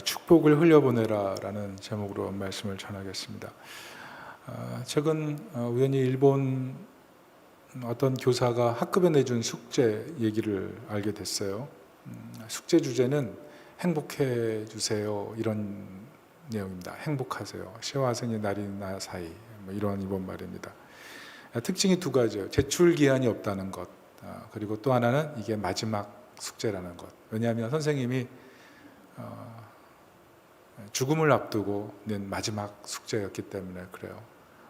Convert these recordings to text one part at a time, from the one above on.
축복을 흘려보내라라는 제목으로 말씀을 전하겠습니다. 최근 우연히 일본 어떤 교사가 학급에 내준 숙제 얘기를 알게 됐어요. 숙제 주제는 행복해 주세요 이런 내용입니다. 행복하세요. 시와생이 나리나 사이 이런 이번 말입니다. 특징이 두 가지예요. 제출 기한이 없다는 것, 그리고 또 하나는 이게 마지막 숙제라는 것. 왜냐하면 선생님이 죽음을 앞두고 낸 마지막 숙제였기 때문에 그래요.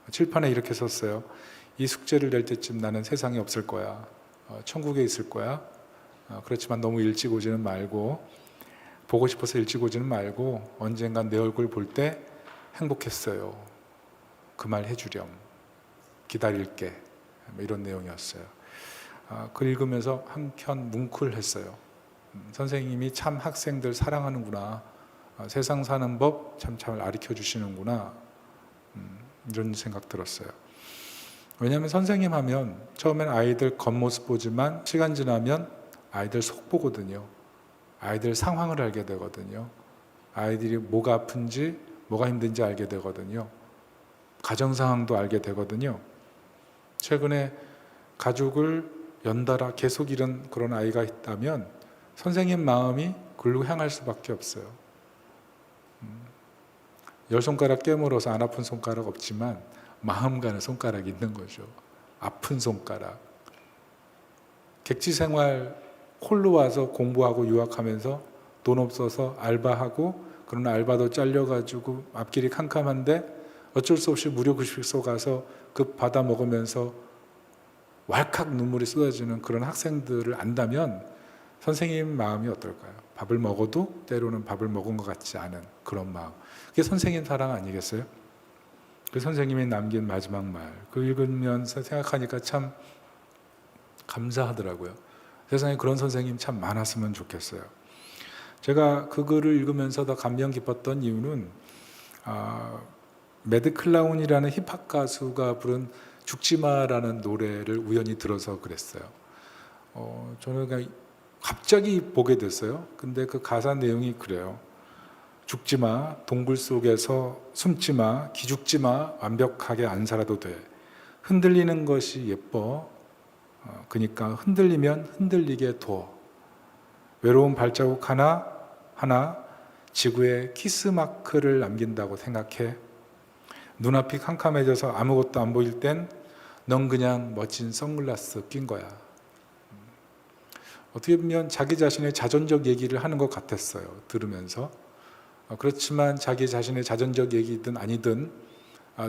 칠판에 이렇게 썼어요. 이 숙제를 낼 때쯤 나는 세상에 없을 거야. 천국에 있을 거야. 그렇지만 너무 일찍 오지는 말고, 보고 싶어서 일찍 오지는 말고 언젠간 내 얼굴 볼 때 행복했어요. 그 말 해주렴. 기다릴게. 이런 내용이었어요. 글 읽으면서 한켠 뭉클했어요. 선생님이 참 학생들 사랑하는구나. 세상 사는 법 참 잘 가르쳐 주시는구나. 이런 생각 들었어요. 왜냐하면 선생님 하면 처음엔 아이들 겉모습 보지만 시간 지나면 아이들 속 보거든요. 아이들 상황을 알게 되거든요. 아이들이 뭐가 아픈지 뭐가 힘든지 알게 되거든요. 가정 상황도 알게 되거든요. 최근에 가족을 연달아 계속 잃은 그런 아이가 있다면 선생님 마음이 글로 향할 수밖에 없어요. 10손가락 깨물어서 안 아픈 손가락 없지만 마음 가는 손가락이 있는 거죠. 아픈 손가락. 객지 생활 홀로 와서 공부하고 유학하면서 돈 없어서 알바하고, 그러나 알바도 잘려가지고 앞길이 캄캄한데 어쩔 수 없이 무료 급식소 가서 급 받아 먹으면서 왈칵 눈물이 쏟아지는 그런 학생들을 안다면 선생님 마음이 어떨까요? 밥을 먹어도 때로는 밥을 먹은 것 같지 않은 그런 마음. 그게 선생님 사랑 아니겠어요? 그 선생님이 남긴 마지막 말, 그 읽으면서 생각하니까 참 감사하더라고요. 세상에 그런 선생님 참 많았으면 좋겠어요. 제가 그 글을 읽으면서 더 감명 깊었던 이유는 매드클라운이라는 힙합 가수가 부른 죽지마라는 노래를 우연히 들어서 그랬어요. 저는 그냥 갑자기 보게 됐어요. 근데 그 가사 내용이 그래요. 죽지마, 동굴 속에서 숨지마, 기죽지마, 완벽하게 안 살아도 돼. 흔들리는 것이 예뻐. 그러니까 흔들리면 흔들리게 둬. 외로운 발자국 하나 지구에 키스마크를 남긴다고 생각해. 눈앞이 캄캄해져서 아무것도 안 보일 땐 넌 그냥 멋진 선글라스 낀 거야. 어떻게 보면 자기 자신의 자존적 얘기를 하는 것 같았어요. 들으면서. 그렇지만 자기 자신의 자존적 얘기든 아니든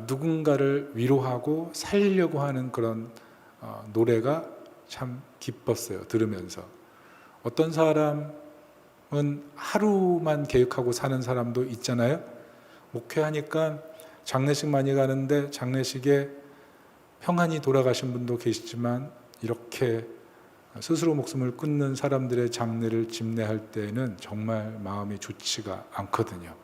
누군가를 위로하고 살리려고 하는 그런 노래가 참 기뻤어요. 들으면서. 어떤 사람은 하루만 계획하고 사는 사람도 있잖아요. 목회하니까 장례식 많이 가는데 장례식에 평안히 돌아가신 분도 계시지만 이렇게 스스로 목숨을 끊는 사람들의 장례를 집례할 때는 정말 마음이 좋지가 않거든요.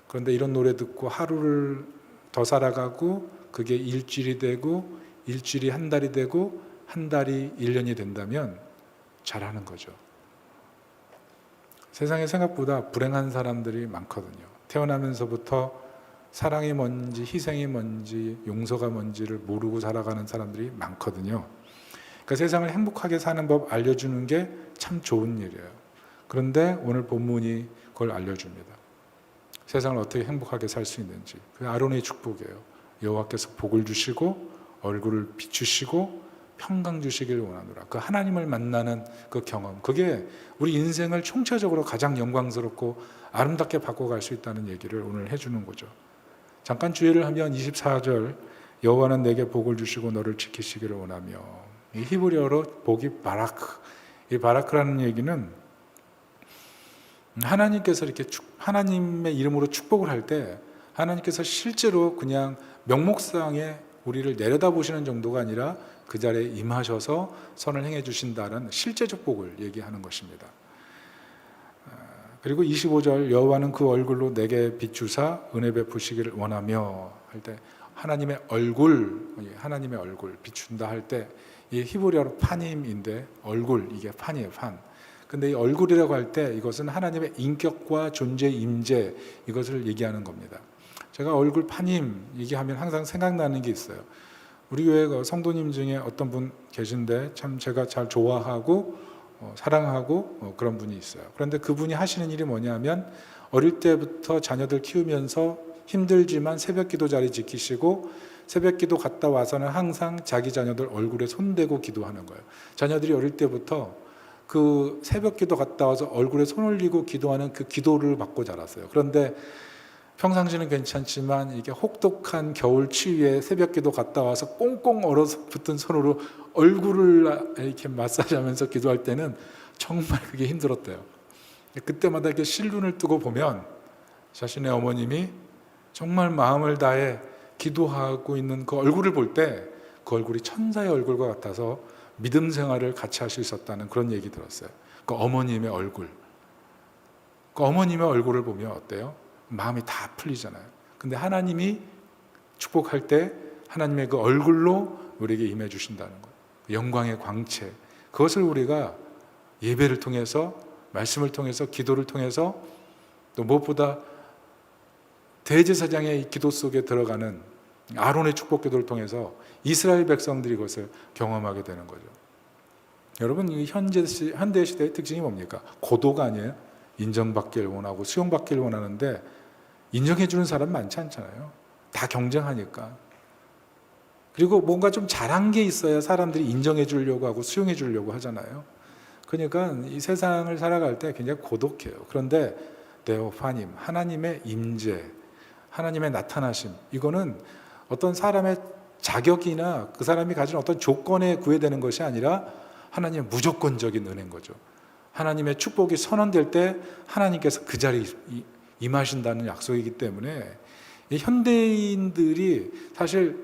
그런데 이런 노래 듣고 하루를 더 살아가고 그게 일주일이 되고 일주일이 한 달이 되고 한 달이 1년이 된다면 잘하는 거죠. 세상에 생각보다 불행한 사람들이 많거든요. 태어나면서부터 사랑이 뭔지 희생이 뭔지 용서가 뭔지를 모르고 살아가는 사람들이 많거든요. 그러니까 세상을 행복하게 사는 법 알려주는 게 참 좋은 일이에요. 그런데 오늘 본문이 그걸 알려줍니다. 세상을 어떻게 행복하게 살 수 있는지. 그게 아론의 축복이에요. 여호와께서 복을 주시고 얼굴을 비추시고 평강 주시기를 원하노라. 그 하나님을 만나는 그 경험, 그게 우리 인생을 총체적으로 가장 영광스럽고 아름답게 바꿔갈 수 있다는 얘기를 오늘 해주는 거죠. 잠깐 주의를 하면 24절, 여호와는 내게 복을 주시고 너를 지키시기를 원하며. 이 히브리어로 복이 바라크. 이 바라크라는 얘기는 하나님께서 이렇게 하나님의 이름으로 축복을 할 때 하나님께서 실제로 그냥 명목상에 우리를 내려다보시는 정도가 아니라 그 자리에 임하셔서 선을 행해 주신다는 실제적 복을 얘기하는 것입니다. 그리고 25절, 여호와는 그 얼굴로 내게 비추사 은혜 베푸시기를 원하며 할 때 하나님의 얼굴 비춘다 할 때 이 히브리어로 파님인데 얼굴, 이게 판이에요. 판. 근데 이 얼굴이라고 할 때 이것은 하나님의 인격과 존재, 임재 이것을 얘기하는 겁니다. 제가 얼굴 파님 얘기하면 항상 생각나는 게 있어요. 우리 교회 성도님 중에 어떤 분 계신데 참 제가 잘 좋아하고 사랑하고 그런 분이 있어요. 그런데 그분이 하시는 일이 뭐냐면 어릴 때부터 자녀들 키우면서 힘들지만 새벽 기도 자리 지키시고 새벽 기도 갔다 와서는 항상 자기 자녀들 얼굴에 손대고 기도하는 거예요. 자녀들이 어릴 때부터 그 새벽 기도 갔다 와서 얼굴에 손 올리고 기도하는 그 기도를 받고 자랐어요. 그런데 평상시는 괜찮지만 이게 혹독한 겨울 추위에 새벽 기도 갔다 와서 꽁꽁 얼어서 붙은 손으로 얼굴을 이렇게 마사지하면서 기도할 때는 정말 그게 힘들었대요. 그때마다 이렇게 실눈을 뜨고 보면 자신의 어머님이 정말 마음을 다해 기도하고 있는 그 얼굴을 볼 때 그 얼굴이 천사의 얼굴과 같아서 믿음 생활을 같이 할 수 있었다는 그런 얘기 들었어요. 그 어머님의 얼굴. 그 어머님의 얼굴을 보면 어때요? 마음이 다 풀리잖아요. 근데 하나님이 축복할 때 하나님의 그 얼굴로 우리에게 임해 주신다는 거예요. 영광의 광채. 그것을 우리가 예배를 통해서, 말씀을 통해서, 기도를 통해서, 또 무엇보다 대제사장의 기도 속에 들어가는 아론의 축복 기도를 통해서 이스라엘 백성들이 그것을 경험하게 되는 거죠. 여러분, 이 현대 시대의 특징이 뭡니까? 고도가 아니에요. 인정받기를 원하고 수용받기를 원하는데 인정해 주는 사람 많지 않잖아요. 다 경쟁하니까. 그리고 뭔가 좀 잘한 게 있어야 사람들이 인정해 주려고 하고 수용해 주려고 하잖아요. 그러니까 이 세상을 살아갈 때 굉장히 고독해요. 그런데 데오파님, 하나님의 임재, 하나님의 나타나심, 이거는 어떤 사람의 자격이나 그 사람이 가진 어떤 조건에 구애되는 것이 아니라 하나님의 무조건적인 은혜인 거죠. 하나님의 축복이 선언될 때 하나님께서 그 자리에 임하신다는 약속이기 때문에 이 현대인들이 사실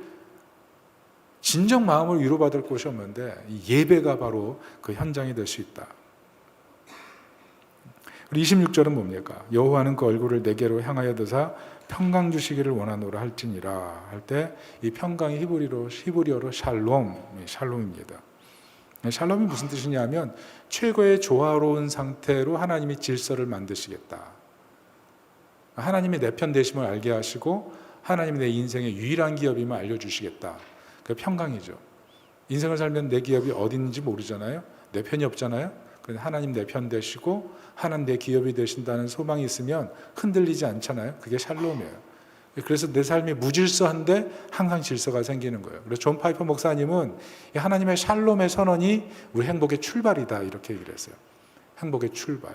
진정 마음을 위로받을 곳이 없는데 이 예배가 바로 그 현장이 될 수 있다. 우리 26절은 뭡니까? 여호와는 그 얼굴을 내게로 향하여 드사 평강 주시기를 원하노라 할지니라 할 때 이 평강이 히브리어로 샬롬입니다. 샬롬이 무슨 뜻이냐면 최고의 조화로운 상태로 하나님이 질서를 만드시겠다. 하나님이 내 편 되심을 알게 하시고 하나님이 내 인생의 유일한 기업임을 알려주시겠다. 그 평강이죠. 인생을 살면 내 기업이 어디 있는지 모르잖아요. 내 편이 없잖아요. 그런데 하나님 내 편 되시고 하나님 내 기업이 되신다는 소망이 있으면 흔들리지 않잖아요. 그게 샬롬이에요. 그래서 내 삶이 무질서한데 항상 질서가 생기는 거예요. 그래서 존 파이퍼 목사님은 하나님의 샬롬의 선언이 우리 행복의 출발이다 이렇게 얘기를 했어요. 행복의 출발.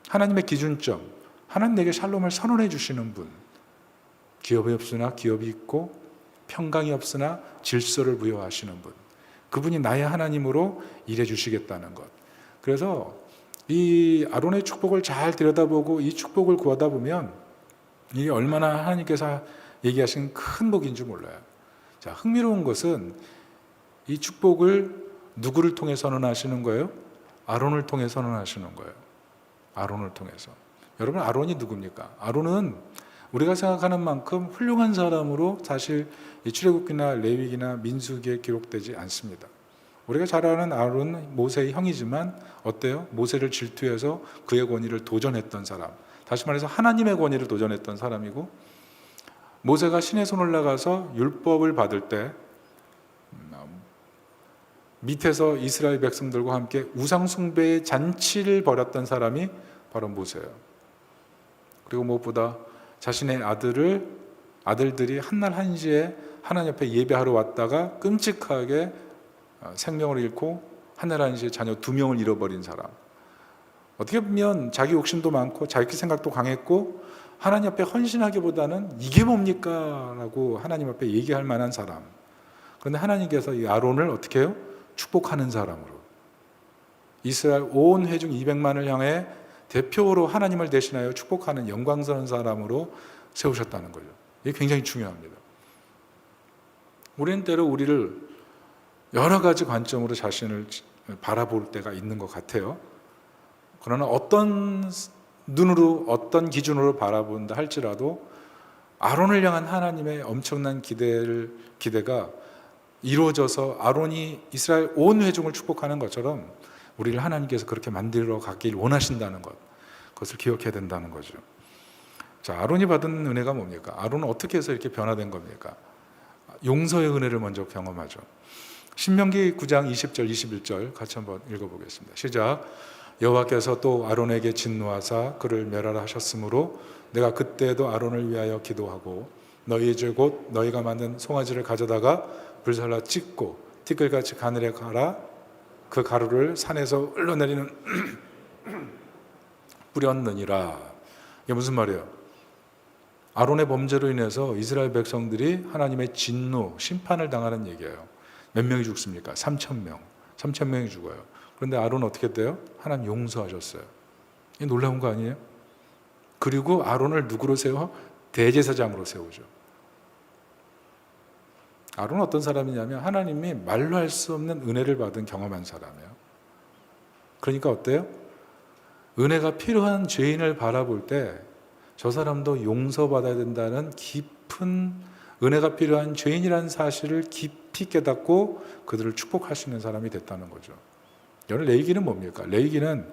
하나님의 기준점. 하나님 내게 샬롬을 선언해 주시는 분. 기업이 없으나 기업이 있고 평강이 없으나 질서를 부여하시는 분. 그분이 나의 하나님으로 일해 주시겠다는 것. 그래서 이 아론의 축복을 잘 들여다보고 이 축복을 구하다 보면 이게 얼마나 하나님께서 얘기하신 큰 복인 줄 몰라요. 자, 흥미로운 것은 이 축복을 누구를 통해 선언하시는 거예요? 아론을 통해 선언하시는 거예요. 아론을 통해서. 여러분, 아론이 누굽니까? 아론은 우리가 생각하는 만큼 훌륭한 사람으로 사실 출애굽기나 레위기나 민수기에 기록되지 않습니다. 우리가 잘 아는 아론은 모세의 형이지만 어때요? 모세를 질투해서 그의 권위를 도전했던 사람. 다시 말해서 하나님의 권위를 도전했던 사람이고, 모세가 신의 손 올라가서 율법을 받을 때 밑에서 이스라엘 백성들과 함께 우상 숭배의 잔치를 벌였던 사람이 바로 모세예요. 그리고 무엇보다 자신의 아들들이 한날 한시에 하나님 앞에 예배하러 왔다가 끔찍하게 생명을 잃고 한날 한시에 자녀 2명을 잃어버린 사람. 어떻게 보면 자기 욕심도 많고 자기 생각도 강했고 하나님 앞에 헌신하기보다는 이게 뭡니까? 라고 하나님 앞에 얘기할 만한 사람. 그런데 하나님께서 이 아론을 어떻게 해요? 축복하는 사람으로. 이스라엘 온 회중 200만을 향해 대표로 하나님을 대신하여 축복하는 영광스러운 사람으로 세우셨다는 거죠. 이게 굉장히 중요합니다. 우리는 때로 우리를 여러 가지 관점으로 자신을 바라볼 때가 있는 것 같아요. 그러나 어떤 눈으로 어떤 기준으로 바라본다 할지라도 아론을 향한 하나님의 엄청난 기대가 이루어져서 아론이 이스라엘 온 회중을 축복하는 것처럼 우리를 하나님께서 그렇게 만들어 가길 원하신다는 것, 그것을 기억해야 된다는 거죠. 자, 아론이 받은 은혜가 뭡니까? 아론은 어떻게 해서 이렇게 변화된 겁니까? 용서의 은혜를 먼저 경험하죠. 신명기 9장 20절 21절 같이 한번 읽어보겠습니다. 시작. 여호와께서 또 아론에게 진노하사 그를 멸하라 하셨으므로 내가 그때도 아론을 위하여 기도하고 너희의 죄 곧 너희가 만든 송아지를 가져다가 불살라 찢고 티끌같이 가늘에 갈아 그 가루를 산에서 흘러내리는 뿌렸느니라. 이게 무슨 말이에요? 아론의 범죄로 인해서 이스라엘 백성들이 하나님의 진노, 심판을 당하는 얘기예요. 몇 명이 죽습니까? 3,000명. 3,000명이 죽어요. 그런데 아론은 어떻게 돼요? 하나님 용서하셨어요. 이게 놀라운 거 아니에요? 그리고 아론을 누구로 세워? 대제사장으로 세우죠. 아론은 어떤 사람이냐면 하나님이 말로 할 수 없는 은혜를 받은 경험한 사람이에요. 그러니까 어때요? 은혜가 필요한 죄인을 바라볼 때 저 사람도 용서받아야 된다는 깊은 은혜가 필요한 죄인이라는 사실을 깊이 깨닫고 그들을 축복할 수 있는 사람이 됐다는 거죠. 오늘 레위기는 뭡니까? 레위기는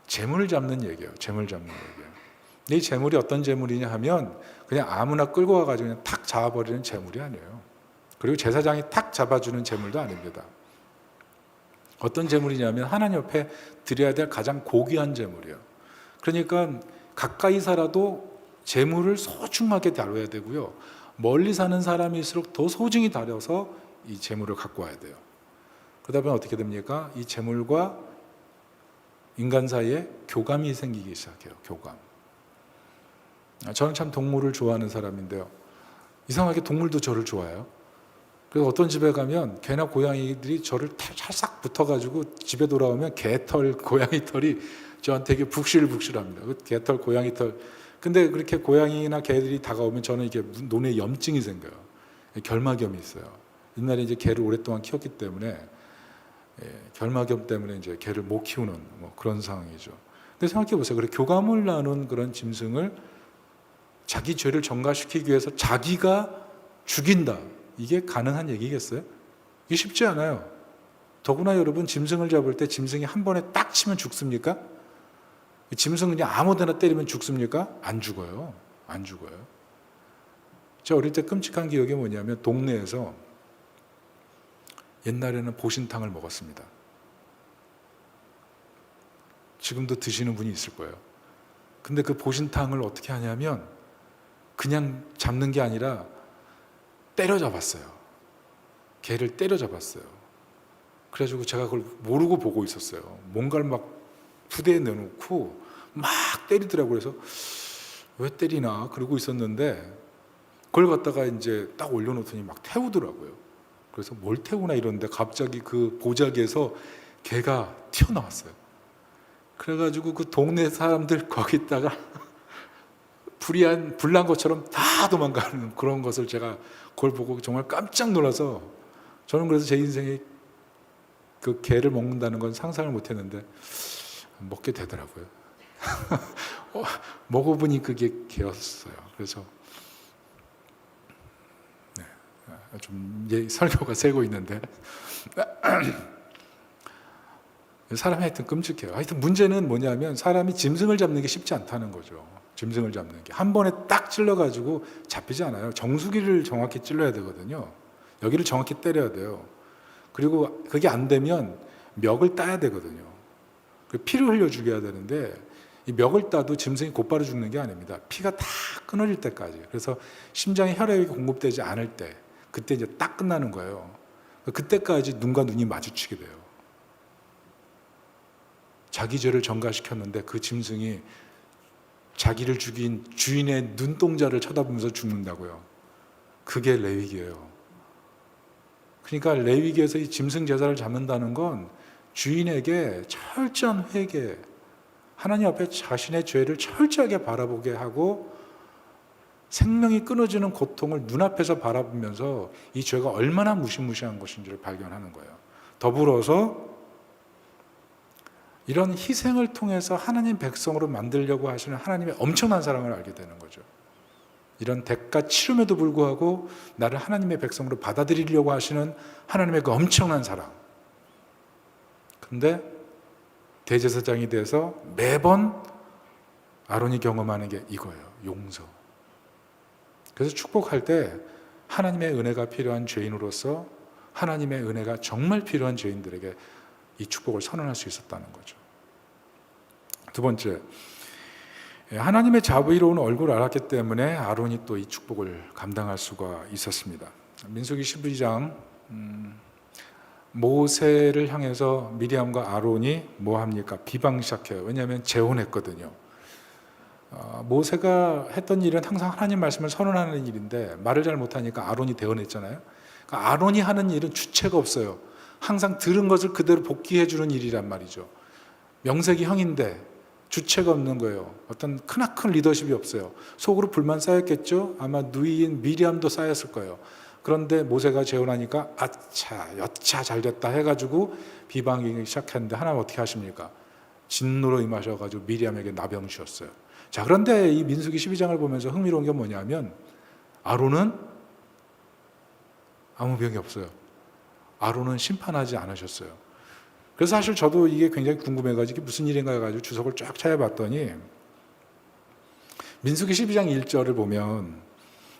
재물을 잡는 얘기예요. 재물 잡는 얘기예요. 이 재물이 어떤 재물이냐 하면 그냥 아무나 끌고 와가지고 그냥 탁 잡아버리는 재물이 아니에요. 그리고 제사장이 탁 잡아주는 재물도 아닙니다. 어떤 재물이냐면 하나님 옆에 드려야 될 가장 고귀한 재물이에요. 그러니까 가까이 살아도 재물을 소중하게 다뤄야 되고요. 멀리 사는 사람일수록 더 소중히 다뤄서 이 재물을 갖고 와야 돼요. 그러다 보면 어떻게 됩니까? 이 재물과 인간 사이에 교감이 생기기 시작해요. 교감. 저는 참 동물을 좋아하는 사람인데요. 이상하게 동물도 저를 좋아해요. 그래서 어떤 집에 가면 개나 고양이들이 저를 찰싹 붙어가지고 집에 돌아오면 개털, 고양이 털이 저한테 되게 북실북실합니다. 개털, 고양이 털. 근데 그렇게 고양이나 개들이 다가오면 저는 이게 눈에 염증이 생겨요. 결막염이 있어요. 옛날에 이제 개를 오랫동안 키웠기 때문에 결막염 때문에 이제 개를 못 키우는 뭐 그런 상황이죠. 근데 생각해 보세요. 그래 교감을 나눈 그런 짐승을 자기 죄를 전가시키기 위해서 자기가 죽인다. 이게 가능한 얘기겠어요? 이게 쉽지 않아요. 더구나 여러분 짐승을 잡을 때 짐승이 한 번에 딱 치면 죽습니까? 짐승은 그냥 아무데나 때리면 죽습니까? 안 죽어요. 안 죽어요. 제가 어릴 때 끔찍한 기억이 뭐냐면 동네에서 옛날에는 보신탕을 먹었습니다. 지금도 드시는 분이 있을 거예요. 근데 그 보신탕을 어떻게 하냐면 그냥 잡는 게 아니라 때려잡았어요. 개를 때려잡았어요. 그래가지고 제가 그걸 모르고 보고 있었어요. 뭔가를 막 부대에 내놓고 막 때리더라고요. 그래서 왜 때리나 그러고 있었는데 그걸 갖다가 이제 딱 올려놓더니 막 태우더라고요. 그래서 뭘 태우나 이러는데 갑자기 그 보자기에서 개가 튀어나왔어요. 그래가지고 그 동네 사람들 거기다가 불난 것처럼 다 도망가는 그런 것을 제가 그걸 보고 정말 깜짝 놀라서 저는 그래서 제 인생에 그 개를 먹는다는 건 상상을 못 했는데 먹게 되더라고요. 먹어보니 그게 개였어요. 그래서 좀 설교가 새고 있는데 사람이 하여튼 끔찍해요. 하여튼 문제는 뭐냐면 사람이 짐승을 잡는 게 쉽지 않다는 거죠. 짐승을 잡는 게 한 번에 딱 찔러가지고 잡히지 않아요. 정수기를 정확히 찔러야 되거든요. 여기를 정확히 때려야 돼요. 그리고 그게 안 되면 멱을 따야 되거든요. 피를 흘려 죽여야 되는데 이 멱을 따도 짐승이 곧바로 죽는 게 아닙니다. 피가 다 끊어질 때까지. 그래서 심장에 혈액이 공급되지 않을 때 그때 이제 딱 끝나는 거예요. 그때까지 눈과 눈이 마주치게 돼요. 자기 죄를 전가시켰는데 그 짐승이 자기를 죽인 주인의 눈동자를 쳐다보면서 죽는다고요. 그게 레위기예요. 그러니까 레위기에서 이 짐승 제사를 잡는다는 건 주인에게 철저한 회개, 하나님 앞에 자신의 죄를 철저하게 바라보게 하고 생명이 끊어지는 고통을 눈앞에서 바라보면서 이 죄가 얼마나 무시무시한 것인지를 발견하는 거예요. 더불어서 이런 희생을 통해서 하나님 백성으로 만들려고 하시는 하나님의 엄청난 사랑을 알게 되는 거죠. 이런 대가 치름에도 불구하고 나를 하나님의 백성으로 받아들이려고 하시는 하나님의 그 엄청난 사랑. 근데 대제사장이 돼서 매번 아론이 경험하는 게 이거예요. 용서. 그래서 축복할 때 하나님의 은혜가 필요한 죄인으로서 하나님의 은혜가 정말 필요한 죄인들에게 이 축복을 선언할 수 있었다는 거죠. 두 번째, 하나님의 자비로운 얼굴을 알았기 때문에 아론이 또 이 축복을 감당할 수가 있었습니다. 민수기 12장 모세를 향해서 미리암과 아론이 뭐 합니까? 비방 시작해요. 왜냐하면 재혼했거든요. 모세가 했던 일은 항상 하나님 말씀을 선언하는 일인데 말을 잘 못하니까 아론이 대언했잖아요. 그러니까 아론이 하는 일은 주체가 없어요. 항상 들은 것을 그대로 복기해 주는 일이란 말이죠. 명색이 형인데 주체가 없는 거예요. 어떤 크나큰 리더십이 없어요. 속으로 불만 쌓였겠죠. 아마 누이인 미리암도 쌓였을 거예요. 그런데 모세가 재혼하니까 아차 여차 잘됐다 해가지고 비방이 시작했는데 하나님 어떻게 하십니까? 진노로 임하셔가지고 미리암에게 나병 주셨어요. 자, 그런데 이 민수기 12장을 보면서 흥미로운 게 뭐냐면 아론은 아무 병이 없어요. 아론은 심판하지 않으셨어요. 그래서 사실 저도 이게 굉장히 궁금해가지고 이게 무슨 일인가 해가지고 주석을 쫙 찾아봤더니 민수기 12장 1절을 보면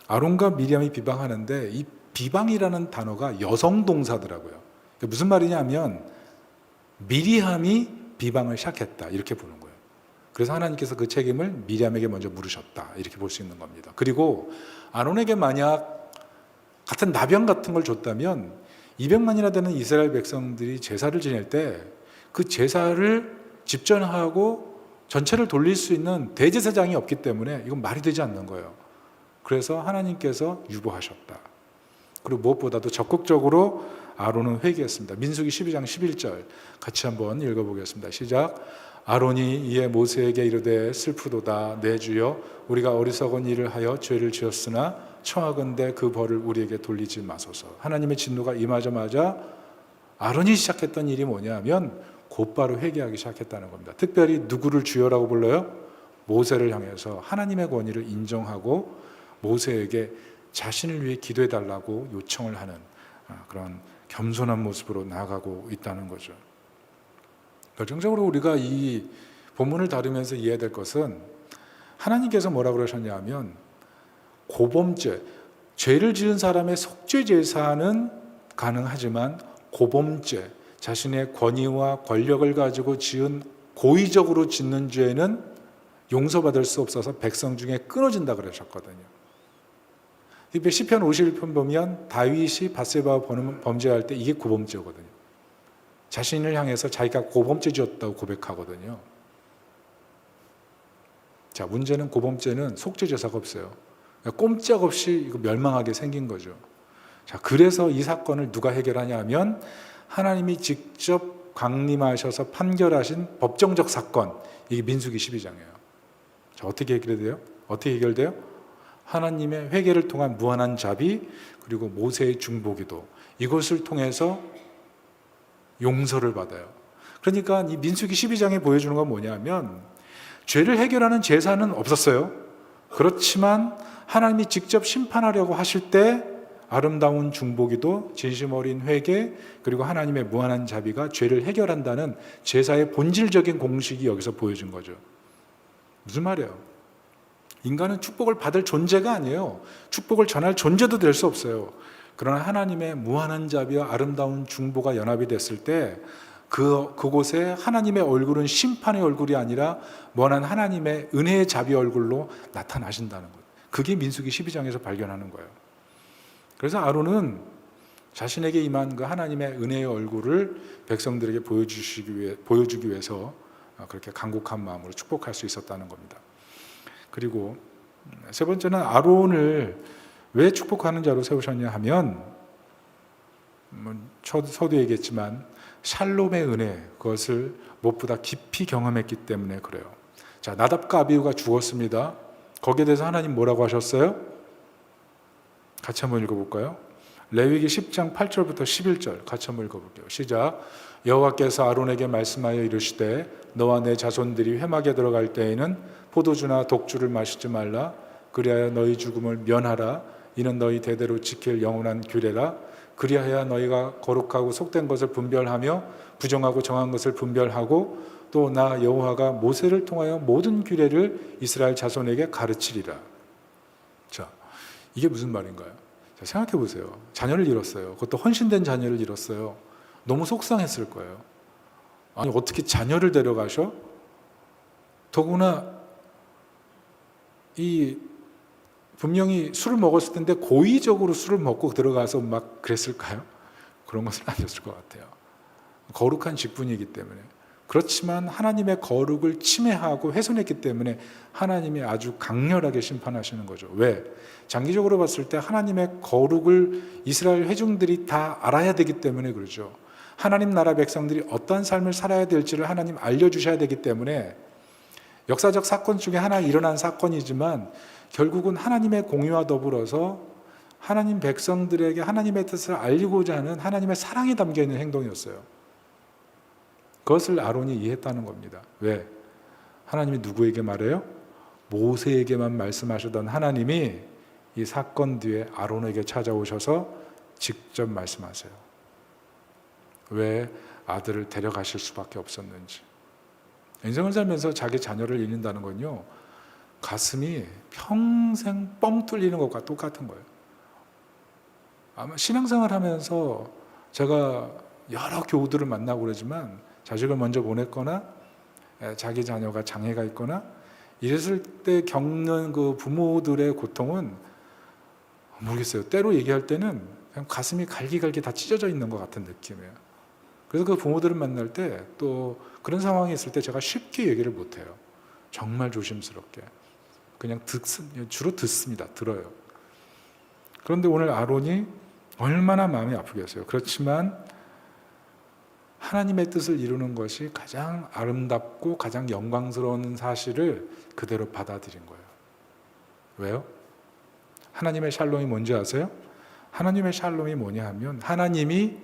아론과 미리암이 비방하는데 이 비방이라는 단어가 여성 동사더라고요. 무슨 말이냐면 미리암이 비방을 시작했다 이렇게 보는 거예요. 그래서 하나님께서 그 책임을 미리암에게 먼저 물으셨다 이렇게 볼 수 있는 겁니다. 그리고 아론에게 만약 같은 나병 같은 걸 줬다면 200만이나 되는 이스라엘 백성들이 제사를 지낼 때 그 제사를 집전하고 전체를 돌릴 수 있는 대제사장이 없기 때문에 이건 말이 되지 않는 거예요. 그래서 하나님께서 유보하셨다. 그리고 무엇보다도 적극적으로 아론은 회개했습니다. 민수기 12장 11절 같이 한번 읽어보겠습니다. 시작. 아론이 이에 모세에게 이르되 슬프도다 내 주여 우리가 어리석은 일을 하여 죄를 지었으나 청하건대 그 벌을 우리에게 돌리지 마소서. 하나님의 진노가 임하자마자 아론이 시작했던 일이 뭐냐면 곧바로 회개하기 시작했다는 겁니다. 특별히 누구를 주여라고 불러요? 모세를 향해서 하나님의 권위를 인정하고 모세에게 자신을 위해 기도해달라고 요청을 하는 그런 겸손한 모습으로 나아가고 있다는 거죠. 결정적으로 우리가 이 본문을 다루면서 이해해야 될 것은 하나님께서 뭐라고 그러셨냐면 고범죄, 죄를 지은 사람의 속죄 제사는 가능하지만 고범죄, 자신의 권위와 권력을 가지고 지은 고의적으로 짓는 죄는 용서받을 수 없어서 백성 중에 끊어진다 그러셨거든요. 시편 51편 보면 다윗이 밧세바와 범죄할 때 이게 고범죄거든요. 자신을 향해서 자기가 고범죄 지었다고 고백하거든요. 자, 문제는 고범죄는 속죄 제사가 없어요. 꼼짝없이 이거 멸망하게 생긴 거죠. 자, 그래서 이 사건을 누가 해결하냐 하면 하나님이 직접 강림하셔서 판결하신 법정적 사건, 이게 민수기 12장이에요. 자, 어떻게 해결돼요? 어떻게 해결돼요? 하나님의 회개를 통한 무한한 자비, 그리고 모세의 중보기도, 이것을 통해서 용서를 받아요. 그러니까 이 민수기 12장에 보여주는 건 뭐냐면 죄를 해결하는 제사는 없었어요. 그렇지만 하나님이 직접 심판하려고 하실 때 아름다운 중보기도, 진심 어린 회개, 그리고 하나님의 무한한 자비가 죄를 해결한다는 제사의 본질적인 공식이 여기서 보여준 거죠. 무슨 말이에요? 인간은 축복을 받을 존재가 아니에요. 축복을 전할 존재도 될 수 없어요. 그러나 하나님의 무한한 자비와 아름다운 중보가 연합이 됐을 때 그곳에 하나님의 얼굴은 심판의 얼굴이 아니라 무한한 하나님의 은혜의 자비 얼굴로 나타나신다는 거예요. 그게 민수기 12장에서 발견하는 거예요. 그래서 아론은 자신에게 임한 그 하나님의 은혜의 얼굴을 백성들에게 보여주기 위해서 그렇게 간곡한 마음으로 축복할 수 있었다는 겁니다. 그리고 세 번째는 아론을 왜 축복하는 자로 세우셨냐 하면 저도 얘기했지만 샬롬의 은혜, 그것을 무엇보다 깊이 경험했기 때문에 그래요. 자, 나답과 아비후가 죽었습니다. 거기에 대해서 하나님 뭐라고 하셨어요? 같이 한번 읽어볼까요? 레위기 10장 8절부터 11절 같이 한번 읽어볼게요. 시작. 여호와께서 아론에게 말씀하여 이르시되 너와 내 자손들이 회막에 들어갈 때에는 포도주나 독주를 마시지 말라. 그리하여 너희 죽음을 면하라. 이는 너희 대대로 지킬 영원한 규례라. 그리하여 너희가 거룩하고 속된 것을 분별하며 부정하고 정한 것을 분별하고 또 나 여호와가 모세를 통하여 모든 규례를 이스라엘 자손에게 가르치리라. 자, 이게 무슨 말인가요? 자, 생각해 보세요. 자녀를 잃었어요. 그것도 헌신된 자녀를 잃었어요. 너무 속상했을 거예요. 아니, 어떻게 자녀를 데려가셔? 더구나 분명히 술을 먹었을 텐데 고의적으로 술을 먹고 들어가서 막 그랬을까요? 그런 것은 아니었을 것 같아요. 거룩한 직분이기 때문에. 그렇지만 하나님의 거룩을 침해하고 훼손했기 때문에 하나님이 아주 강렬하게 심판하시는 거죠. 왜? 장기적으로 봤을 때 하나님의 거룩을 이스라엘 회중들이 다 알아야 되기 때문에 그러죠. 하나님 나라 백성들이 어떤 삶을 살아야 될지를 하나님 알려주셔야 되기 때문에 역사적 사건 중에 하나 일어난 사건이지만 결국은 하나님의 공의와 더불어서 하나님 백성들에게 하나님의 뜻을 알리고자 하는 하나님의 사랑이 담겨있는 행동이었어요. 그것을 아론이 이해했다는 겁니다. 왜? 하나님이 누구에게 말해요? 모세에게만 말씀하시던 하나님이 이 사건 뒤에 아론에게 찾아오셔서 직접 말씀하세요. 왜 아들을 데려가실 수밖에 없었는지. 인생을 살면서 자기 자녀를 잃는다는 건요, 가슴이 평생 뻥 뚫리는 것과 똑같은 거예요. 아마 신앙생활 하면서 제가 여러 교우들을 만나고 그러지만 자식을 먼저 보냈거나 자기 자녀가 장애가 있거나 이랬을 때 겪는 그 부모들의 고통은 모르겠어요. 때로 얘기할 때는 그냥 가슴이 갈기갈기 다 찢어져 있는 것 같은 느낌이에요. 그래서 그 부모들을 만날 때 또 그런 상황이 있을 때 제가 쉽게 얘기를 못해요. 정말 조심스럽게. 그냥 주로 듣습니다. 들어요. 그런데 오늘 아론이 얼마나 마음이 아프겠어요. 그렇지만 하나님의 뜻을 이루는 것이 가장 아름답고 가장 영광스러운 사실을 그대로 받아들인 거예요. 왜요? 하나님의 샬롬이 뭔지 아세요? 하나님의 샬롬이 뭐냐 하면 하나님이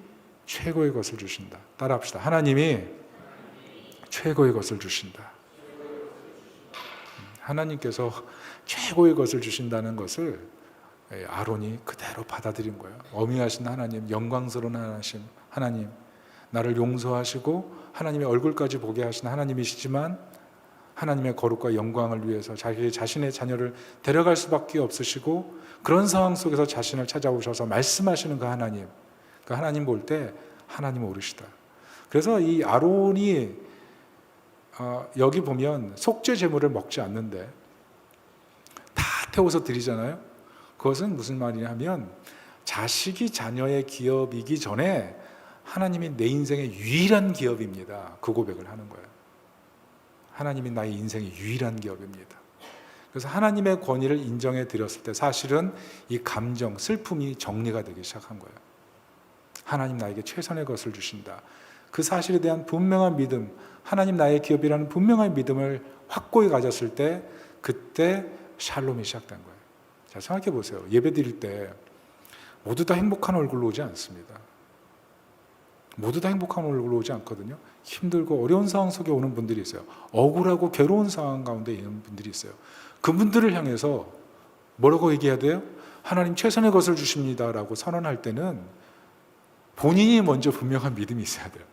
최고의 것을 주신다. 따라합시다. 하나님이 최고의 것을 주신다. 하나님께서 최고의 것을 주신다는 것을 아론이 그대로 받아들인 거예요. 어미하신 하나님, 영광스러운 하나님, 나를 용서하시고 하나님의 얼굴까지 보게 하신 하나님이시지만 하나님의 거룩과 영광을 위해서 자기 자신의 자녀를 데려갈 수밖에 없으시고 그런 상황 속에서 자신을 찾아오셔서 말씀하시는 그 하나님, 그 하나님 볼 때 하나님 오르시다. 그래서 이 아론이 여기 보면 속죄 제물을 먹지 않는데 다 태워서 드리잖아요. 그것은 무슨 말이냐 하면 자식이 자녀의 기업이기 전에 하나님이 내 인생의 유일한 기업입니다. 그 고백을 하는 거예요. 하나님이 나의 인생의 유일한 기업입니다. 그래서 하나님의 권위를 인정해 드렸을 때 사실은 이 감정, 슬픔이 정리가 되기 시작한 거예요. 하나님 나에게 최선의 것을 주신다. 그 사실에 대한 분명한 믿음, 하나님 나의 기업이라는 분명한 믿음을 확고히 가졌을 때 그때 샬롬이 시작된 거예요. 자, 생각해 보세요. 예배 드릴 때 모두 다 행복한 얼굴로 오지 않습니다. 모두 다 행복한 얼굴로 오지 않거든요. 힘들고 어려운 상황 속에 오는 분들이 있어요. 억울하고 괴로운 상황 가운데 있는 분들이 있어요. 그분들을 향해서 뭐라고 얘기해야 돼요? 하나님 최선의 것을 주십니다라고 선언할 때는 본인이 먼저 분명한 믿음이 있어야 돼요.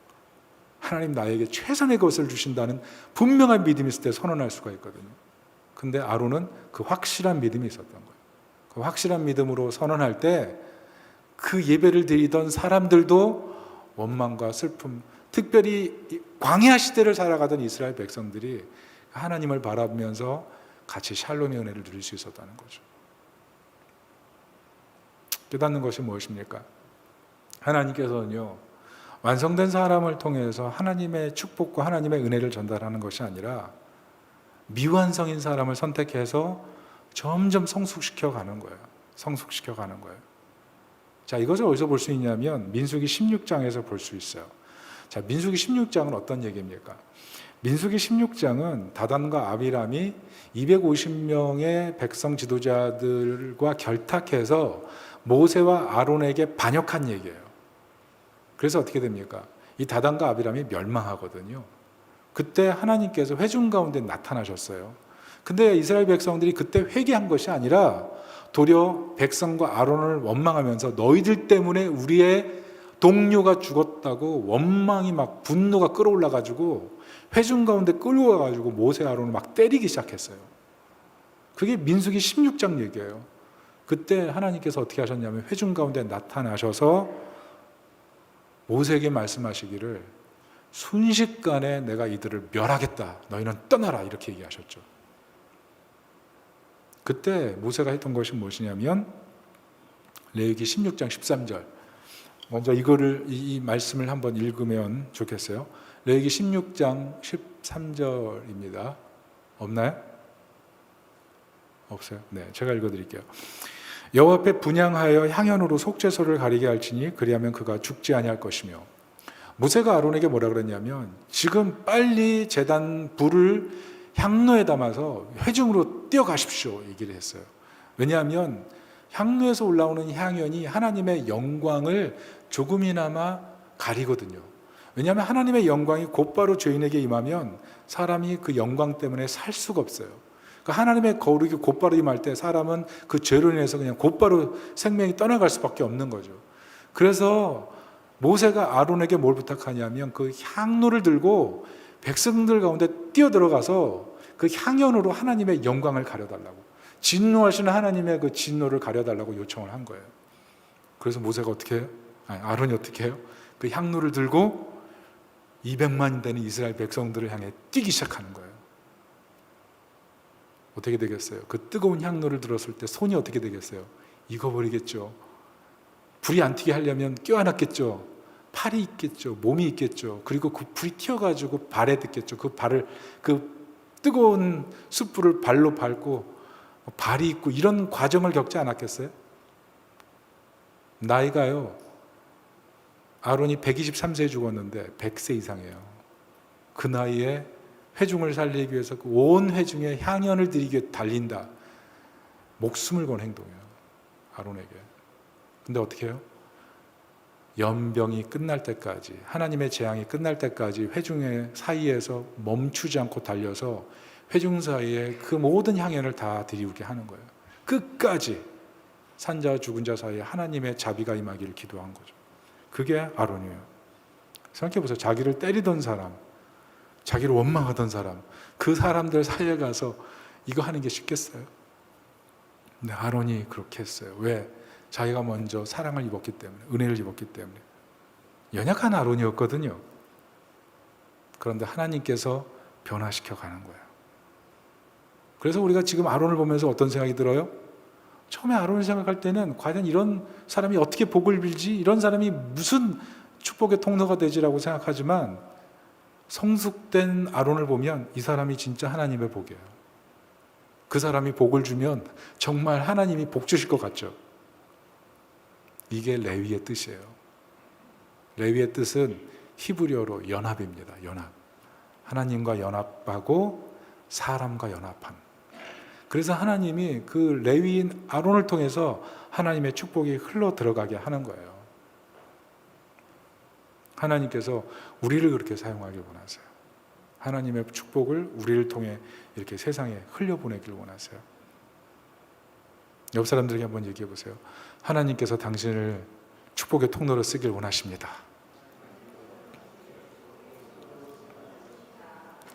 하나님 나에게 최선의 것을 주신다는 분명한 믿음이 있을 때 선언할 수가 있거든요. 근데 아론은 그 확실한 믿음이 있었던 거예요. 그 확실한 믿음으로 선언할 때 그 예배를 드리던 사람들도 원망과 슬픔, 특별히 광야 시대를 살아가던 이스라엘 백성들이 하나님을 바라보면서 같이 샬롬의 은혜를 누릴 수 있었다는 거죠. 깨닫는 것이 무엇입니까? 하나님께서는요, 완성된 사람을 통해서 하나님의 축복과 하나님의 은혜를 전달하는 것이 아니라 미완성인 사람을 선택해서 점점 성숙시켜 가는 거예요. 성숙시켜 가는 거예요. 자, 이것을 어디서 볼 수 있냐면 민수기 16장에서 볼 수 있어요. 자, 민수기 16장은 어떤 얘기입니까? 민수기 16장은 다단과 아비람이 250명의 백성 지도자들과 결탁해서 모세와 아론에게 반역한 얘기예요. 그래서 어떻게 됩니까? 이 다단과 아비람이 멸망하거든요. 그때 하나님께서 회중 가운데 나타나셨어요. 근데 이스라엘 백성들이 그때 회개한 것이 아니라 도리어 백성과 아론을 원망하면서 너희들 때문에 우리의 동료가 죽었다고 원망이 막 분노가 끌어올라 가지고 회중 가운데 끌고 와가지고 모세 아론을 막 때리기 시작했어요. 그게 민수기 16장 얘기예요. 그때 하나님께서 어떻게 하셨냐면 회중 가운데 나타나셔서 모세에게 말씀하시기를 순식간에 내가 이들을 멸하겠다. 너희는 떠나라. 이렇게 얘기하셨죠. 그때 모세가 했던 것이 무엇이냐면 레위기 16장 13절. 먼저 이 말씀을 한번 읽으면 좋겠어요. 레위기 16장 13절입니다. 없나요? 없어요? 네, 제가 읽어드릴게요. 여호와 앞에 분향하여 향연으로 속죄소를 가리게 할지니 그리하면 그가 죽지 아니할 것이며. 모세가 아론에게 뭐라 그랬냐면 지금 빨리 제단 불을 향로에 담아서 회중으로 뛰어가십시오 얘기를 했어요. 왜냐하면 향로에서 올라오는 향연이 하나님의 영광을 조금이나마 가리거든요. 왜냐하면 하나님의 영광이 곧바로 죄인에게 임하면 사람이 그 영광 때문에 살 수가 없어요. 그러니까 하나님의 거룩이 곧바로 임할 때 사람은 그 죄로 인해서 그냥 곧바로 생명이 떠나갈 수밖에 없는 거죠. 그래서 모세가 아론에게 뭘 부탁하냐면 그 향로를 들고 백성들 가운데 뛰어들어가서 그 향연으로 하나님의 영광을 가려달라고, 진노하시는 하나님의 그 진노를 가려달라고 요청을 한 거예요. 그래서 모세가 어떻게 해요? 아론이 어떻게 해요? 그 향로를 들고 200만 되는 이스라엘 백성들을 향해 뛰기 시작하는 거예요. 어떻게 되겠어요? 그 뜨거운 향로를 들었을 때 손이 어떻게 되겠어요? 익어버리겠죠. 불이 안 튀게 하려면 껴안았겠죠. 팔이 있겠죠. 몸이 있겠죠. 그리고 그 불이 튀어가지고 발에 닿겠죠. 그 발을, 그 뜨거운 숯불을 발로 밟고 발이 있고 이런 과정을 겪지 않았겠어요? 나이가요, 아론이 123세에 죽었는데 100세 이상이에요. 그 나이에 회중을 살리기 위해서 온 회중에 향연을 드리기 위해 달린다. 목숨을 건 행동이에요, 아론에게. 근데 어떻게 해요? 연병이 끝날 때까지, 하나님의 재앙이 끝날 때까지 회중의 사이에서 멈추지 않고 달려서 회중 사이에 그 모든 향연을 다 드리우게 하는 거예요. 끝까지 산자와 죽은 자 사이에 하나님의 자비가 임하기를 기도한 거죠. 그게 아론이에요. 생각해보세요. 자기를 때리던 사람, 자기를 원망하던 사람, 그 사람들 사이에 가서 이거 하는 게 쉽겠어요? 근데 아론이 그렇게 했어요. 왜? 자기가 먼저 사랑을 입었기 때문에, 은혜를 입었기 때문에. 연약한 아론이었거든요. 그런데 하나님께서 변화시켜 가는 거예요. 그래서 우리가 지금 아론을 보면서 어떤 생각이 들어요? 처음에 아론을 생각할 때는 과연 이런 사람이 어떻게 복을 빌지, 이런 사람이 무슨 축복의 통로가 되지라고 생각하지만 성숙된 아론을 보면 이 사람이 진짜 하나님의 복이에요. 그 사람이 복을 주면 정말 하나님이 복 주실 것 같죠. 이게 레위의 뜻이에요. 레위의 뜻은 히브리어로 연합입니다. 연합. 하나님과 연합하고 사람과 연합함. 그래서 하나님이 그 레위인 아론을 통해서 하나님의 축복이 흘러 들어가게 하는 거예요. 하나님께서 우리를 그렇게 사용하길 원하세요. 하나님의 축복을 우리를 통해 이렇게 세상에 흘려보내길 원하세요. 옆 사람들에게 한번 얘기해 보세요. 하나님께서 당신을 축복의 통로로 쓰길 원하십니다.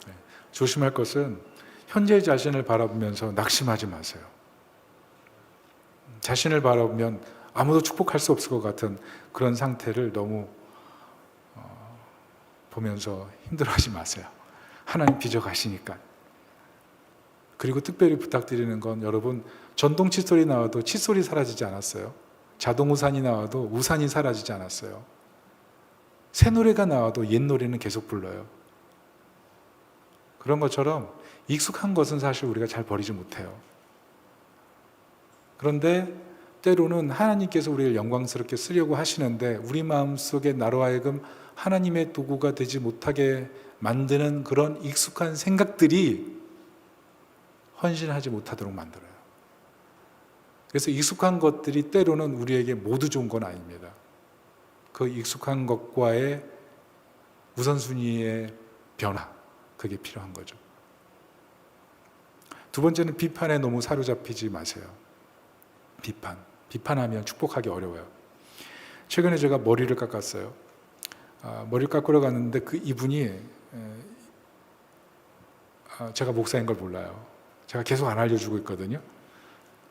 네. 조심할 것은 현재의 자신을 바라보면서 낙심하지 마세요. 자신을 바라보면 아무도 축복할 수 없을 것 같은 그런 상태를 너무 보면서 힘들어하지 마세요. 하나님 빚어가시니까. 그리고 특별히 부탁드리는 건, 여러분, 전동 칫솔이 나와도 칫솔이 사라지지 않았어요. 자동 우산이 나와도 우산이 사라지지 않았어요. 새 노래가 나와도 옛 노래는 계속 불러요. 그런 것처럼 익숙한 것은 사실 우리가 잘 버리지 못해요. 그런데 때로는 하나님께서 우리를 영광스럽게 쓰려고 하시는데 우리 마음속에 나로 하여금 하나님의 도구가 되지 못하게 만드는 그런 익숙한 생각들이 헌신하지 못하도록 만들어요. 그래서 익숙한 것들이 때로는 우리에게 모두 좋은 건 아닙니다. 그 익숙한 것과의 우선순위의 변화, 그게 필요한 거죠. 두 번째는 비판에 너무 사로잡히지 마세요. 비판하면 축복하기 어려워요. 최근에 제가 머리를 깎았어요. 머리를 깎으러 갔는데 그 이분이 제가 목사인 걸 몰라요. 제가 계속 안 알려주고 있거든요.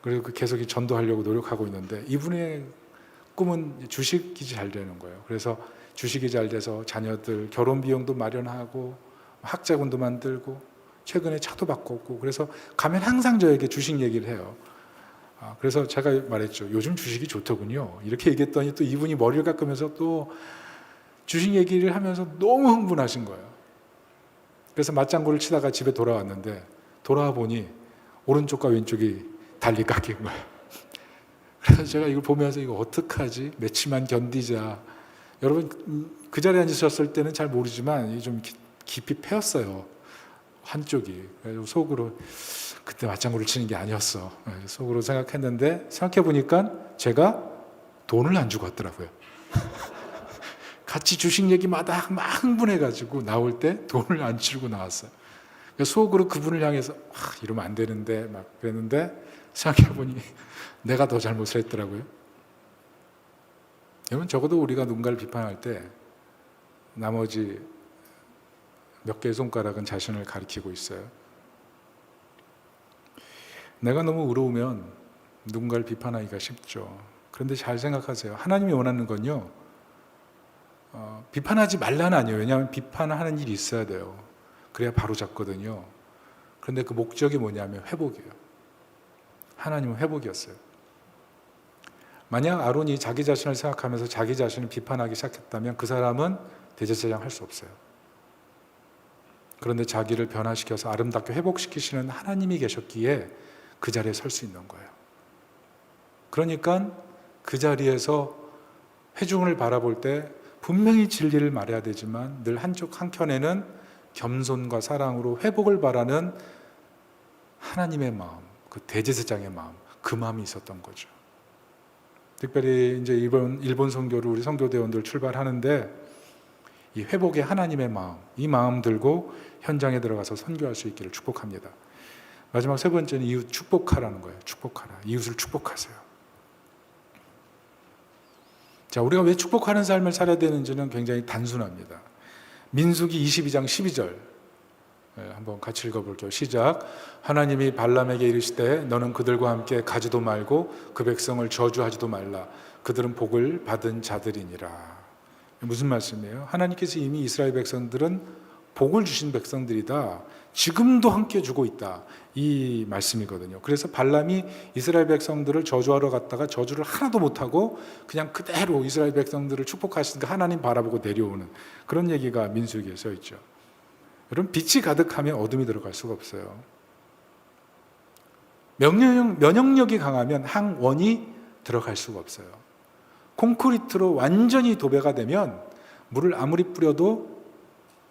그리고 계속 전도하려고 노력하고 있는데 이분의 꿈은 주식이 잘 되는 거예요. 그래서 주식이 잘 돼서 자녀들 결혼 비용도 마련하고 학자금도 만들고 최근에 차도 바꿨고, 그래서 가면 항상 저에게 주식 얘기를 해요. 그래서 제가 말했죠. 요즘 주식이 좋더군요. 이렇게 얘기했더니 또 이분이 머리를 깎으면서 또 주식 얘기를 하면서 너무 흥분하신 거예요. 그래서 맞장구를 치다가 집에 돌아왔는데 돌아와 보니 오른쪽과 왼쪽이 달리 깎인 거예요. 그래서 제가 이걸 보면서 이거 어떡하지? 며칠만 견디자. 여러분 그 자리에 앉으셨을 때는 잘 모르지만 좀 깊이 패였어요. 한쪽이. 그래서 속으로 그때 맞장구를 치는 게 아니었어. 속으로 생각했는데 생각해보니까 제가 돈을 안 주고 왔더라고요. 같이 주식 얘기마다 막 흥분해가지고 나올 때 돈을 안 치르고 나왔어요. 속으로 그분을 향해서 이러면 안 되는데 막 그랬는데 생각해보니 내가 더 잘못을 했더라고요. 여러분 적어도 우리가 누군가를 비판할 때 나머지 몇 개의 손가락은 자신을 가리키고 있어요. 내가 너무 의로우면 누군가를 비판하기가 쉽죠. 그런데 잘 생각하세요. 하나님이 원하는 건요, 비판하지 말라는 아니에요. 왜냐하면 비판하는 일이 있어야 돼요. 그래야 바로 잡거든요. 그런데 그 목적이 뭐냐면 회복이에요. 하나님은 회복이었어요. 만약 아론이 자기 자신을 생각하면서 자기 자신을 비판하기 시작했다면 그 사람은 대제사장 할 수 없어요. 그런데 자기를 변화시켜서 아름답게 회복시키시는 하나님이 계셨기에 그 자리에 설 수 있는 거예요. 그러니까 그 자리에서 회중을 바라볼 때 분명히 진리를 말해야 되지만 늘 한켠에는 겸손과 사랑으로 회복을 바라는 하나님의 마음, 그 대제사장의 마음, 그 마음이 있었던 거죠. 특별히 이제 일본 선교를 우리 선교대원들 출발하는데 이 회복의 하나님의 마음, 이 마음 들고 현장에 들어가서 선교할 수 있기를 축복합니다. 마지막 세 번째는 이웃 축복하라는 거예요. 축복하라. 이웃을 축복하세요. 자, 우리가 왜 축복하는 삶을 살아야 되는지는 굉장히 단순합니다. 민수기 22장 12절 한번 같이 읽어볼게요. 시작. 하나님이 발람에게 이르시되 너는 그들과 함께 가지도 말고 그 백성을 저주하지도 말라. 그들은 복을 받은 자들이니라. 무슨 말씀이에요? 하나님께서 이미 이스라엘 백성들은 복을 주신 백성들이다. 지금도 함께 주고 있다. 이 말씀이거든요. 그래서 발람이 이스라엘 백성들을 저주하러 갔다가 저주를 하나도 못하고 그냥 그대로 이스라엘 백성들을 축복하시니까 하나님 바라보고 내려오는 그런 얘기가 민수기에 써 있죠. 여러분, 빛이 가득하면 어둠이 들어갈 수가 없어요. 면역력이 강하면 항원이 들어갈 수가 없어요. 콘크리트로 완전히 도배가 되면 물을 아무리 뿌려도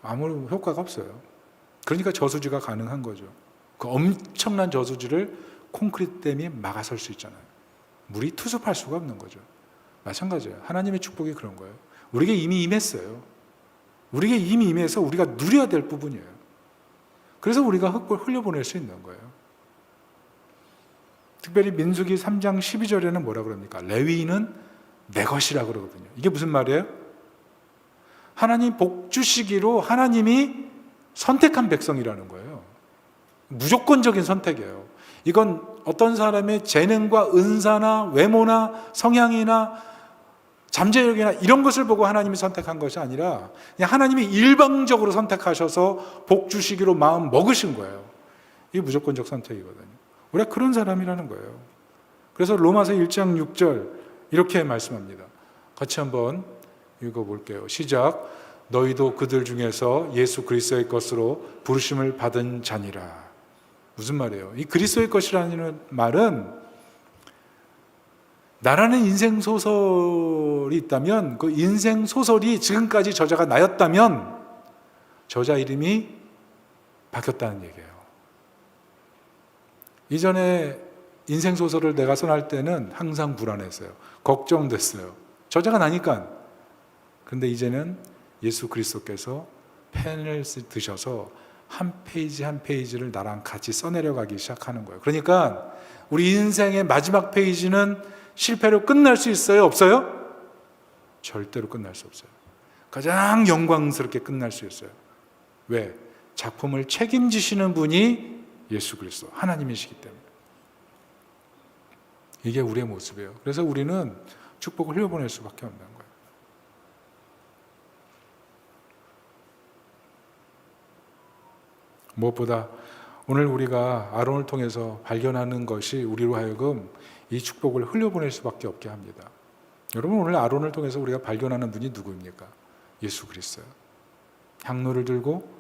아무 효과가 없어요. 그러니까 저수지가 가능한 거죠. 그 엄청난 저수지를 콘크리트 댐이 막아설 수 있잖아요. 물이 투습할 수가 없는 거죠. 마찬가지예요. 하나님의 축복이 그런 거예요. 우리에게 이미 임했어요. 우리에게 이미 임해서 우리가 누려야 될 부분이에요. 그래서 우리가 흙볼 흘려보낼 수 있는 거예요. 특별히 민수기 3장 12절에는 뭐라 그럽니까? 레위인은 내 것이라 그러거든요. 이게 무슨 말이에요? 하나님 복 주시기로 하나님이 선택한 백성이라는 거예요. 무조건적인 선택이에요. 이건 어떤 사람의 재능과 은사나 외모나 성향이나 잠재력이나 이런 것을 보고 하나님이 선택한 것이 아니라 그냥 하나님이 일방적으로 선택하셔서 복 주시기로 마음 먹으신 거예요. 이게 무조건적 선택이거든요. 우리가 그런 사람이라는 거예요. 그래서 로마서 1장 6절 이렇게 말씀합니다. 같이 한번 읽어볼게요. 시작. 너희도 그들 중에서 예수 그리스도의 것으로 부르심을 받은 자니라. 무슨 말이에요? 이 그리스도의 것이라는 말은 나라는 인생 소설이 있다면 그 인생 소설이 지금까지 저자가 나였다면 저자 이름이 바뀌었다는 얘기예요. 이전에 인생 소설을 내가 써날 때는 항상 불안했어요. 걱정됐어요. 저자가 나니까. 그런데 이제는 예수 그리스도께서 펜을 드셔서 한 페이지 한 페이지를 나랑 같이 써내려가기 시작하는 거예요. 그러니까 우리 인생의 마지막 페이지는 실패로 끝날 수 있어요? 없어요? 절대로 끝날 수 없어요. 가장 영광스럽게 끝날 수 있어요. 왜? 작품을 책임지시는 분이 예수 그리스도 하나님이시기 때문에. 이게 우리의 모습이에요. 그래서 우리는 축복을 흘려보낼 수밖에 없는 거예요. 무엇보다 오늘 우리가 아론을 통해서 발견하는 것이 우리로 하여금 이 축복을 흘려보낼 수밖에 없게 합니다. 여러분, 오늘 아론을 통해서 우리가 발견하는 분이 누구입니까? 예수 그리스도예요. 향로를 들고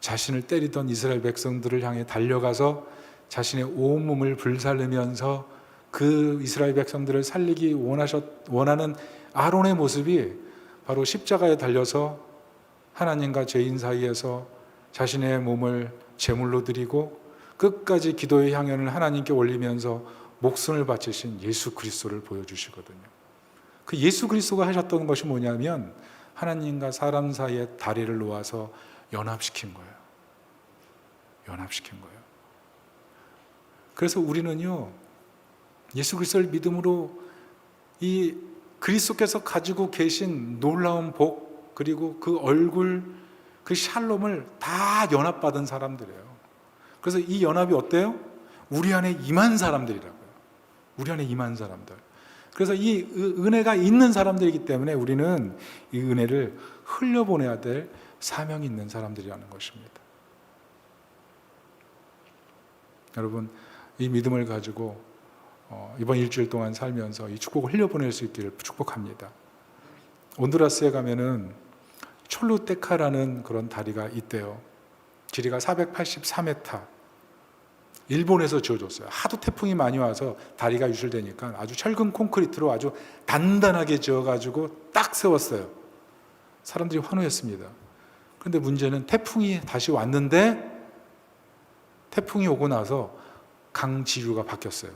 자신을 때리던 이스라엘 백성들을 향해 달려가서 자신의 온몸을 불살르면서 그 이스라엘 백성들을 살리기 원하는 아론의 모습이 바로 십자가에 달려서 하나님과 죄인 사이에서 자신의 몸을 제물로 드리고 끝까지 기도의 향연을 하나님께 올리면서 목숨을 바치신 예수 그리스도를 보여주시거든요. 그 예수 그리스도가 하셨던 것이 뭐냐면 하나님과 사람 사이에 다리를 놓아서 연합시킨 거예요. 연합시킨 거예요. 그래서 우리는요, 예수 그리스도를 믿음으로 이 그리스도께서 가지고 계신 놀라운 복, 그리고 그 얼굴, 그 샬롬을 다 연합받은 사람들이에요. 그래서 이 연합이 어때요? 우리 안에 임한 사람들이라고요. 우리 안에 임한 사람들. 그래서 이 은혜가 있는 사람들이기 때문에 우리는 이 은혜를 흘려보내야 될 사명이 있는 사람들이라는 것입니다. 여러분, 이 믿음을 가지고 이번 일주일 동안 살면서 이 축복을 흘려보낼 수 있기를 축복합니다. 온두라스에 가면은 촐루테카라는 그런 다리가 있대요. 길이가 483m. 일본에서 지어줬어요. 하도 태풍이 많이 와서 다리가 유실되니까 아주 철근 콘크리트로 아주 단단하게 지어가지고 딱 세웠어요. 사람들이 환호했습니다. 그런데 문제는 태풍이 다시 왔는데 태풍이 오고 나서 강 지류가 바뀌었어요.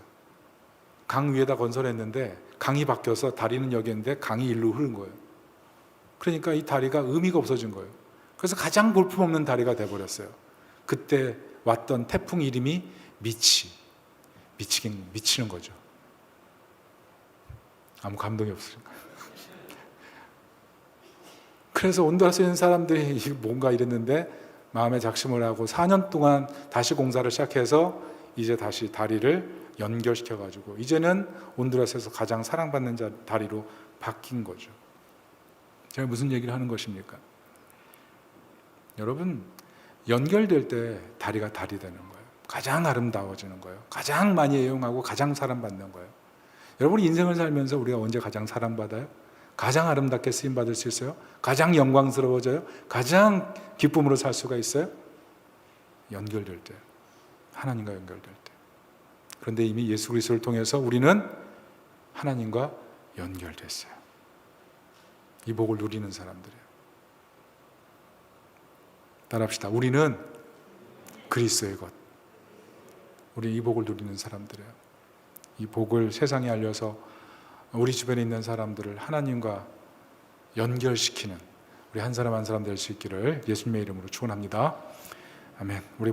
강 위에다 건설했는데 강이 바뀌어서 다리는 여기 있는데 강이 일로 흐른 거예요. 그러니까 이 다리가 의미가 없어진 거예요. 그래서 가장 볼품없는 다리가 돼버렸어요. 그때 왔던 태풍 이름이 미치는 거죠. 아무 감동이 없으니까. 그래서 온두라스에 있는 사람들이 뭔가 이랬는데 마음에 작심을 하고 4년 동안 다시 공사를 시작해서 이제 다시 다리를 연결시켜가지고 이제는 온두라스에서 가장 사랑받는 다리로 바뀐 거죠. 제가 무슨 얘기를 하는 것입니까? 여러분, 연결될 때 다리가 달이 되는 거예요. 가장 아름다워지는 거예요. 가장 많이 애용하고 가장 사랑받는 거예요. 여러분, 인생을 살면서 우리가 언제 가장 사랑받아요? 가장 아름답게 쓰임받을 수 있어요? 가장 영광스러워져요? 가장 기쁨으로 살 수가 있어요? 연결될 때, 하나님과 연결될 때. 그런데 이미 예수 그리스도를 통해서 우리는 하나님과 연결됐어요. 이 복을 누리는 사람들이에요. 따라합시다. 우리는 그리스도의 것. 우리 이 복을 누리는 사람들이에요. 이 복을 세상에 알려서 우리 주변에 있는 사람들을 하나님과 연결시키는 우리 한 사람 한 사람 될 수 있기를 예수님의 이름으로 축원합니다. 아멘. 우리